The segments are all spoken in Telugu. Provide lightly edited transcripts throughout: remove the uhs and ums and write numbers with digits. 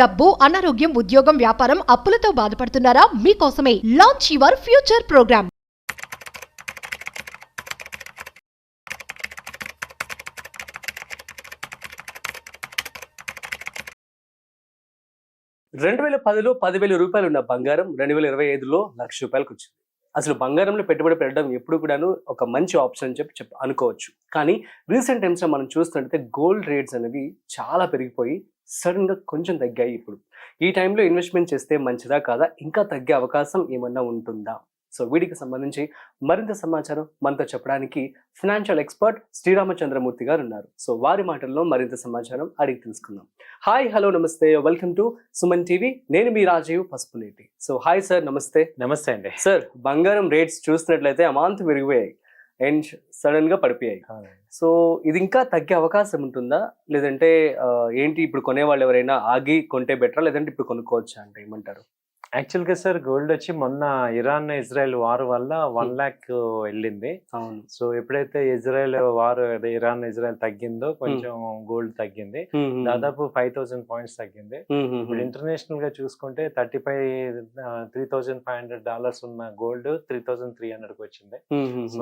డబ్బు, అనారోగ్యం, ఉద్యోగం, వ్యాపారం, అప్పులతో బాధపడుతున్నారా? మీకోసమే లాంచ్ యువర్ ఫ్యూచర్ ప్రోగ్రామ్. రెండు వేల పదిలో 10,000 రూపాయలు ఉన్న బంగారం 2025లో ₹1,00,000 వచ్చింది. అసలు బంగారంలో పెట్టుబడి పెట్టడం ఎప్పుడు కూడాను ఒక మంచి ఆప్షన్ అని చెప్పి అనుకోవచ్చు. కానీ రీసెంట్ టైమ్స్లో మనం చూస్తుంటే గోల్డ్ రేట్స్ అనేవి చాలా పెరిగిపోయి సడన్గా కొంచెం తగ్గాయి. ఇప్పుడు ఈ టైంలో ఇన్వెస్ట్మెంట్ చేస్తే మంచిదా కాదా, ఇంకా తగ్గే అవకాశం ఏమన్నా ఉంటుందా? సో వీటికి సంబంధించి మరింత సమాచారం మనతో చెప్పడానికి ఫైనాన్షియల్ ఎక్స్పర్ట్ శ్రీరామచంద్రమూర్తి గారు ఉన్నారు. సో వారి మాటల్లో మరింత సమాచారం అడిగి తెలుసుకుందాం. హాయ్, హలో, నమస్తే, వెల్కమ్ టు సుమన్ టీవీ. నేను మీ Rajeev Pasupuleti. So hi sir, నమస్తే. నమస్తే అండి. సార్, బంగారం రేట్స్ చూసినట్లయితే అమాంతం పెరిగిపోయాయి అండ్ సడన్ గా పడిపోయాయి. సో ఇది ఇంకా తగ్గే అవకాశం ఉంటుందా, లేదంటే ఏంటి ఇప్పుడు కొనేవాళ్ళు ఎవరైనా ఆగి కొంటే బెటరా, లేదంటే ఇప్పుడు కొనుక్కోవచ్చా అంటే ఏమంటారు? యాక్చువల్గా సార్, గోల్డ్ వచ్చి మొన్న ఇరాన్ ఇజ్రాయెల్ వార్ వల్ల 1 lakh వెళ్ళింది. అవును. సో ఎప్పుడైతే ఇజ్రాయెల్ వార్ ఇరాన్ ఇజ్రాయెల్ తగ్గిందో కొంచెం గోల్డ్ తగ్గింది. దాదాపు 5,000 పాయింట్స్ తగ్గింది. ఇప్పుడు ఇంటర్నేషనల్ గా చూసుకుంటే $3,500 ఉన్న గోల్డ్ 3,300 వచ్చింది.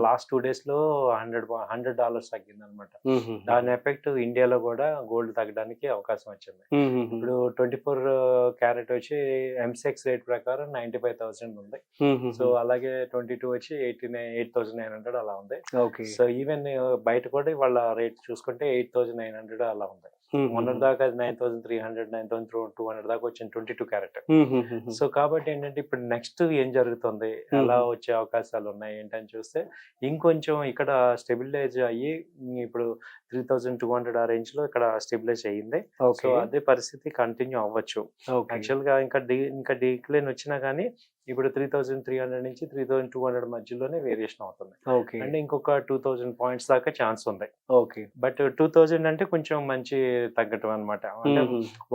లాస్ట్ 2 days లో $100 తగ్గింది అనమాట. దాని ఎఫెక్ట్ ఇండియాలో కూడా గోల్డ్ తగ్గడానికి అవకాశం వచ్చింది. ఇప్పుడు 24 క్యారెట్ వచ్చి ఎంసెక్స్ రేట్ ప్రకారం 95,000 ఉంది. సో అలాగే 22 వచ్చి 8,900 అలా ఉంది. సో ఈవెన్ బయట కూడా వాళ్ళ రేట్ చూసుకుంటే 8,900 అలా ఉంది. మొన్నటి దాకా 9,300 9,200 దాకా వచ్చింది 22 క్యారెట్. సో కాబట్టి ఏంటంటే ఇప్పుడు నెక్స్ట్ ఏం జరుగుతుంది, ఎలా వచ్చే అవకాశాలు ఉన్నాయి ఏంటని చూస్తే ఇంకొంచెం ఇక్కడ స్టెబిలైజ్ అయ్యి ఇప్పుడు 3,200 ఆ రేంజ్ లో ఇక్కడ స్టెబిలైజ్ అయ్యింది. సో అదే పరిస్థితి కంటిన్యూ అవ్వచ్చు. యాక్చువల్ గా ఇంకా డిక్లైన్ వచ్చినా కానీ ఇప్పుడు 3,300 నుంచి 3,200 మధ్యలోనే వేరియేషన్ అవుతుంది. అంటే ఇంకొక 2,000 పాయింట్స్ దాకా ఛాన్స్ ఉంది. బట్ 2,000 అంటే కొంచెం మంచి తగ్గటం అనమాట. అంటే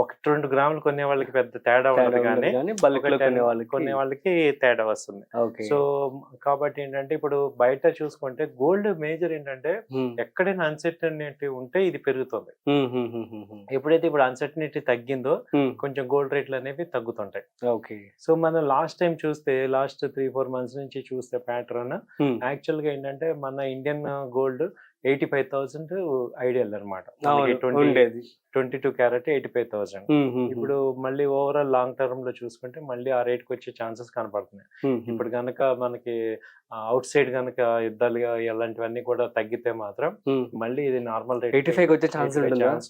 1-2 గ్రాములు కొనే వాళ్ళకి పెద్ద తేడా ఉండదు, కానీ కొనే వాళ్ళకి తేడా వస్తుంది. సో కాబట్టి ఏంటంటే ఇప్పుడు బయట చూసుకుంటే గోల్డ్ మేజర్ ఏంటంటే ఎక్కడైనా అన్సర్టనిటీ ఉంటే ఇది పెరుగుతుంది. ఎప్పుడైతే ఇప్పుడు అన్సర్టనిటీ తగ్గిందో కొంచెం గోల్డ్ రేట్లు అనేవి తగ్గుతుంటాయి. సో మనం లాస్ట్ టైం చూస్తే లాస్ట్ 3-4 months నుంచి చూస్తే ప్యాటర్న్ యాక్చువల్ గా ఏంటంటే మన ఇండియన్ గోల్డ్ 85,000 ఐడియల్ అనమాట. 22 క్యారెట్ 85,000. ఇప్పుడు మళ్ళీ ఓవరాల్ లాంగ్ టర్మ్ లో చూసుకుంటే మళ్ళీ ఆ రేట్ కి వచ్చే ఛాన్సెస్ కనపడుతున్నాయి. ఇప్పుడు గనక మనకి అవుట్ సైడ్ గనక యుద్ధాలు అలాంటివన్నీ కూడా తగ్గితే మాత్రం మళ్ళీ ఇది నార్మల్ రేట్ 85 వచ్చే ఛాన్స్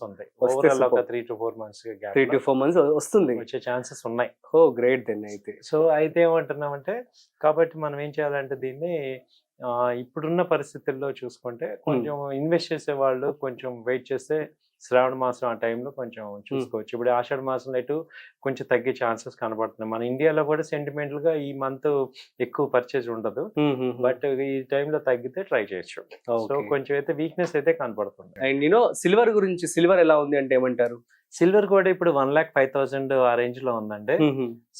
ఉంది. ఓవరాల్ ఒక 3-4 months 3-4 months వస్తుంది, వచ్చే ఛాన్సెస్ ఉన్నాయి. Great then. అయితే ఏమంటున్నామంటే కాబట్టి మనం ఏం చేయాలంటే దీన్ని ఇప్పుడున్న పరిస్థితుల్లో చూసుకుంటే కొంచెం ఇన్వెస్ట్ చేసే వాళ్ళు కొంచెం వెయిట్ చేస్తే శ్రావణ మాసం ఆ టైంలో కొంచెం చూసుకోవచ్చు. ఇప్పుడు ఆషాఢ మాసంలో ఇటు కొంచెం తగ్గే ఛాన్సెస్ కనబడుతున్నాయి. మన ఇండియాలో కూడా సెంటిమెంటల్ గా ఈ మంత్ ఎక్కువ పర్చేజ్ ఉండదు, బట్ ఈ టైంలో తగ్గితే ట్రై చేయొచ్చు. సో కొంచెం అయితే వీక్నెస్ అయితే కనపడుతుంది. అండ్ సిల్వర్ గురించి, సిల్వర్ ఎలా ఉంది అంటే ఏమంటారు? సిల్వర్ కూడా ఇప్పుడు 1,05,000 ఆ రేంజ్ లో ఉందండి.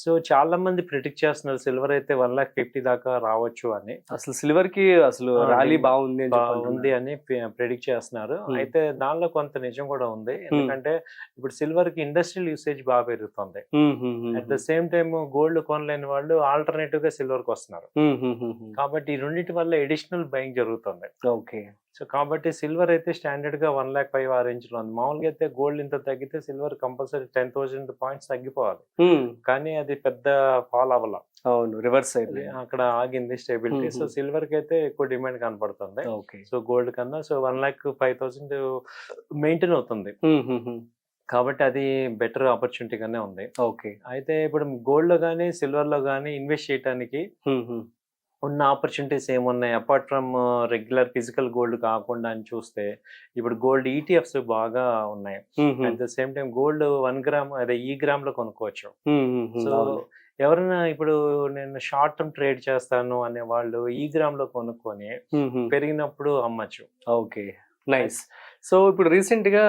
సో చాలా మంది ప్రిడిక్ట్ చేస్తున్నారు సిల్వర్ అయితే 1,50,000 దాకా రావచ్చు అని. అసలు సిల్వర్ కి అసలు ర్యాలీ బాగుంది అని ప్రిడిక్ట్ చేస్తున్నారు. అయితే దానిలో కొంత నిజం కూడా ఉంది. ఎందుకంటే ఇప్పుడు సిల్వర్ కి ఇండస్ట్రియల్ యూసేజ్ బాగా పెరుగుతుంది. At the same time gold కొనలేని వాళ్ళు ఆల్టర్నేటివ్ గా సిల్వర్ కి వస్తున్నారు. కాబట్టి ఈ రెండింటి వల్ల ఎడిషనల్ బయింగ్ జరుగుతుంది. సో కాబట్టి సిల్వర్ అయితే స్టాండర్డ్ గా 1,05,000 ఆ రేంజ్ లో ఉంది. మామూలుగా అయితే గోల్డ్ ఇంత తగ్గితే సిల్వర్ కంపల్సరీ 10,000 పాయింట్స్ తగ్గిపోవాలి, కానీ అది పెద్ద ఫాల్ అవ్వాల. అవును, రివర్స్ అయింది, అక్కడ ఆగింది స్టెబిలిటీ. సో సిల్వర్ కి అయితే ఎక్కువ డిమాండ్ కనపడుతుంది. సో గోల్డ్ కన్నా సో 1,05,000 మెయింటైన్ అవుతుంది. కాబట్టి అది బెటర్ ఆపర్చునిటీగానే ఉంది. అయితే ఇప్పుడు గోల్డ్ లో గానీ సిల్వర్ లో గానీ ఇన్వెస్ట్ చేయడానికి ఉన్న ఆపర్చునిటీస్ ఏమున్నాయి apart from regular physical gold కాకుండా అని చూస్తే ఇప్పుడు గోల్డ్ ఈటీఎఫ్స్ బాగా ఉన్నాయి. At the same time gold 1 gram అదే ఈ గ్రామ్ లో కొనుక్కోవచ్చు. సో ఎవరైనా ఇప్పుడు నేను షార్ట్ టర్మ్ ట్రేడ్ చేస్తాను అనే వాళ్ళు ఈ గ్రామ్ లో కొనుక్కొని పెరిగినప్పుడు అమ్మచ్చు. నైస్. సో ఇప్పుడు రీసెంట్ గా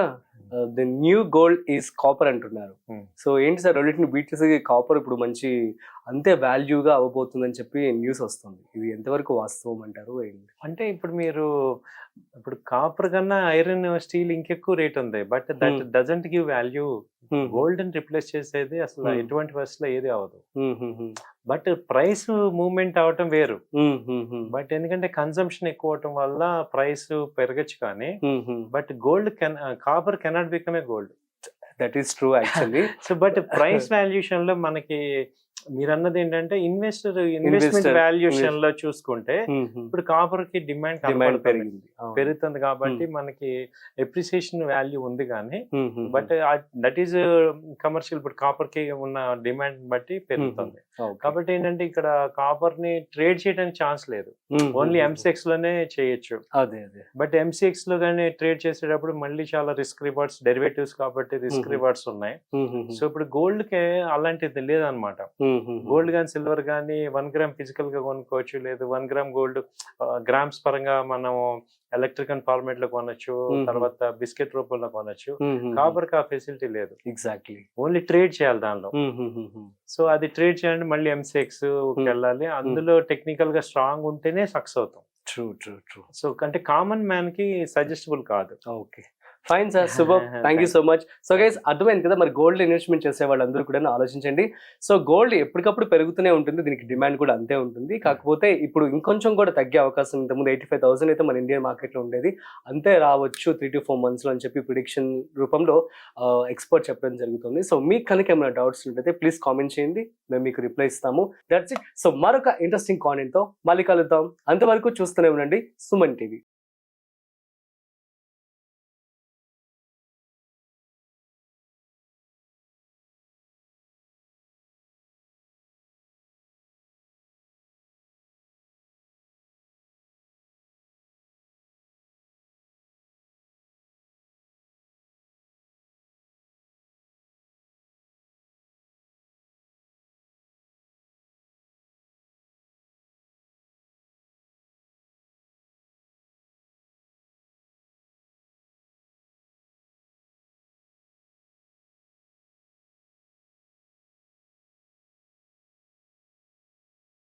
the new gold is copper అంటున్నారు. Hmm. సో ఏంటి సార్ రెండింటిని బీట్ చేసి కాపర్ ఇప్పుడు మంచి అంతే వాల్యూగా అవ్వబోతుందని చెప్పి న్యూస్ వస్తుంది. ఇది ఎంతవరకు వాస్తవం అంటారు? అంటే ఇప్పుడు కాపర్ కన్నా ఐరన్ స్టీల్ ఇంకెక్కువ రేట్ ఉంది, but that doesn't give value. Gold ని రిప్లేస్ చేసేది అసలు ఎటువంటి పరిస్థితిలో ఏది అవ్వదు. బట్ ప్రైస్ మూవ్మెంట్ అవటం వేరు. బట్ ఎందుకంటే కన్సంప్షన్ ఎక్కువ అవటం వల్ల ప్రైస్ పెరగచ్చు, కానీ but copper cannot become a gold. That is true actually. So but price valuation లో మనకి మీరు అన్నది ఏంటంటే ఇన్వెస్ట్మెంట్ వాల్యూషన్ లో చూసుకుంటే ఇప్పుడు కాపర్ కి డిమాండ్ పెరుగుతుంది కాబట్టి మనకి ఎప్రిసియేషన్ వాల్యూ ఉంది, కానీ బట్ దట్ ఈస్ కమర్షియల్. ఇప్పుడు కాపర్ కి ఉన్న డిమాండ్ బట్టి పెరుగుతుంది. కాబట్టి ఏంటంటే ఇక్కడ కాపర్ ని ట్రేడ్ చేయడానికి ఛాన్స్ లేదు, ఓన్లీ MCX లోనే చేయొచ్చు. బట్ MCX లో కానీ ట్రేడ్ చేసేటప్పుడు మళ్ళీ చాలా రిస్క్ రివార్డ్స్, డెరివేటివ్స్ కాబట్టి రిస్క్ రివార్డ్స్ ఉన్నాయి. సో ఇప్పుడు గోల్డ్ కి అలాంటిది లేదనమాట. గోల్డ్ కానీ సిల్వర్ కానీ 1 గ్రామ్ ఫిజికల్ గా కొనుక్కోవచ్చు, లేదు 1 గ్రామ్ గోల్డ్ గ్రామ్స్ పరంగా మనం ఎలక్ట్రికల్ ఫార్మేట్ లో కొనొచ్చు, తర్వాత బిస్కెట్ రూపంలో కొనొచ్చు. కాపర్ కి ఆ ఫెసిలిటీ లేదు. ఎగ్జాక్ట్లీ, ఓన్లీ ట్రేడ్ చేయాలి దానిలో. సో అది ట్రేడ్ చేయాలంటే మళ్ళీ MCX వెళ్ళాలి, అందులో టెక్నికల్ గా స్ట్రాంగ్ ఉంటేనే సక్సెస్ అవుతాం. ట్రూ. సో అంటే కామన్ మ్యాన్ కి సజెస్టబుల్ కాదు. Okay, fine sir, super, thank you so much. So guys, అర్థమైంది కదా మరి గోల్డ్ ఇన్వెస్ట్మెంట్ చేసే వాళ్ళందరూ కూడా ఆలోచించండి. సో గోల్డ్ ఎప్పటికప్పుడు పెరుగుతూనే ఉంటుంది, దీనికి డిమాండ్ కూడా అంతే ఉంటుంది. కాకపోతే ఇప్పుడు ఇంకొంచెం కూడా తగ్గే అవకాశం, ఇంతకుముందు 85,000 అయితే మన ఇండియన్ మార్కెట్లో ఉండేది, అంతే రావచ్చు 3 to 4 months లో అని చెప్పి ప్రిడిక్షన్ రూపంలో ఎక్స్పర్ట్ చెప్పడం జరుగుతుంది. సో మీకు కనుక ఏమైనా డౌట్స్ ఉంటే ప్లీజ్ కామెంట్ చేయండి, మేము మీకు రిప్లై ఇస్తాము. That's it. సో మరొక ఇంట్రెస్టింగ్ కాంటెంట్తో మళ్ళీ కలుద్దాం. అంతవరకు చూస్తూనే ఉండండి సుమన్ టీవీ.